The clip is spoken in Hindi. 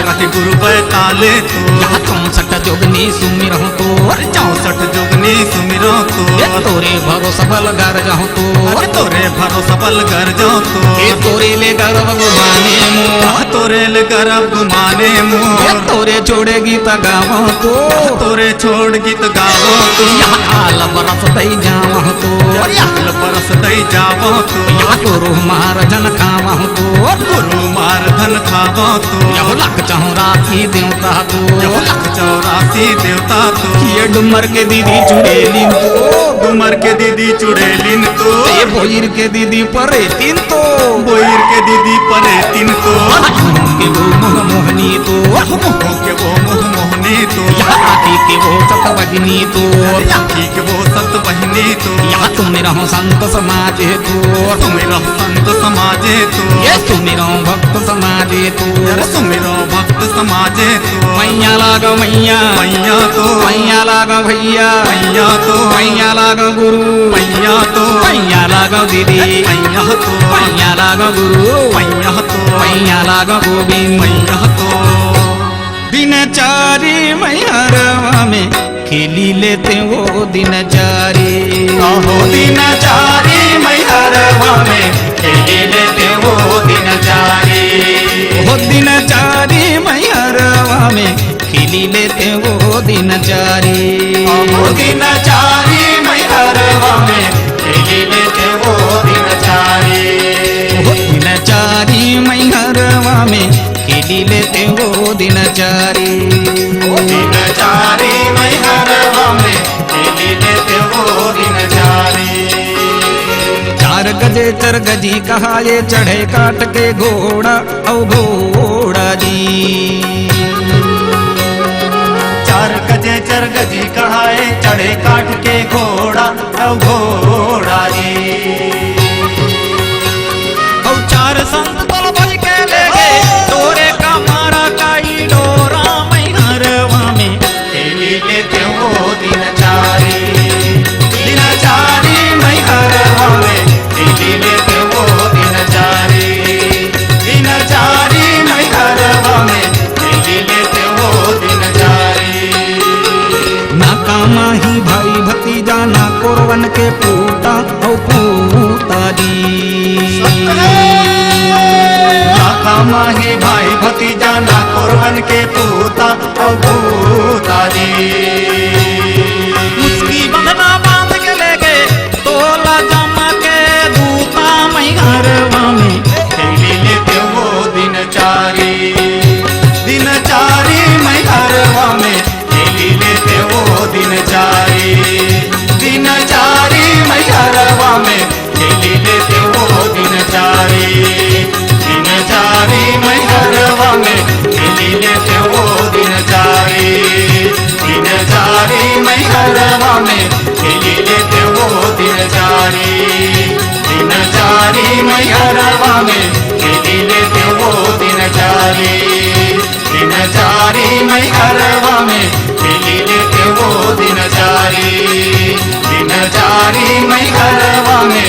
रख गुरु बैताले तो 64 जोगनी सुमिरहु तो 64 जोगनी सुमिरो तो तोरे भरोसा बल घर जाऊं तो तोरे भरोसा बल घर जाओ तो तोरे ले गर्व गुमाने मोह तोरे ले गर्व गुमाने मोह तोरे छोड़े गीत गावो तो तोरे छोड़ गीत गावो तो आल बरस दई जावो तो आल बरस दई जावो तो गुरु मार धन खावो तो गुरु मार धन खावो तो लख 84 देवता तो 84 देवता तो ये डुमर के दीदी चुड़ेलिन तो डुमर के दीदी चुड़ेलिन तो ये बोईर के दीदी परे तीन तो बोईर के दीदी परे तीन तो के वो मोह मोहनी तो के वो मोह मोहनी तो आती के वो सतवगनी तो आती के वो सतवहिनी तो तुम रहो संत समाजे तो तुम रहो संत समाजे तो ये तुम रहो भक्त समाजे तो तुम रहो भक्त समाजे तो मैया लागो मैया मैया तो मैया लागो भैया मैया तो मैया लागो गुरु मैया तो मैया लागो दीदी मैया तो मैया लागो गुरु मैया तो मैया लागो गोविंद मैया तो दिनचारी मैहरवा में खेली लेते वो दिनचारी हो दिनचारी मैहरवा में खेली लेते वो दिनचारी वो दिनचारी मैहरवा में खेली लेते वो दिनचारी हो दिनचारी मैहरवा में खेली लेते वो दिनचारी वो दिनचारी मैहरवा में खेली लेते वो दिनचारी दिनचारी मैहरवा में खेली लेते वो दिनचारी 4 गजे 4 गजी कहा ये चढ़े काट के घोड़ा औ घोड़ा जी 4 गजे 4 गजी कहाए चढ़े काट के घोड़ा औ घोड़ा जी औ 4 संत तल भज के ले गए तोरे का मारा काई डोरा मैहरवा में खेली लेते वो दिनचारी दिनचारी मैहरवा में खेली लेते वो दिनचारी दिनचारी मैहरवा में खेली लेते वो दिनचारी नाकामा ही भाई भतीजा ना कोरवन के पूता औ पूता जी नाकामा ही भाई भतीजा ना कोरवन के पूता औ पूता जी उसकी बंधना बांध के ले गए तोला जमा के दूता मैहरवा में खेली लेते वो दिनचारी दिनचारी मैहरवा में खेली लेते वो दिनचारी दिनचारी मैहरवा में खेली लेते वो दिनचारी दिनचारी मैहरवा में खेली लेते वो दिनचारी दिनचारी मैहरवा में खेली लेते वो दिनचारी दिनचारी मैहरवा में खेली लेते वो दिनचारी दिनचारी मैहरवा में खेली लेते वो दिनचारी दिनचारी मैहरवा में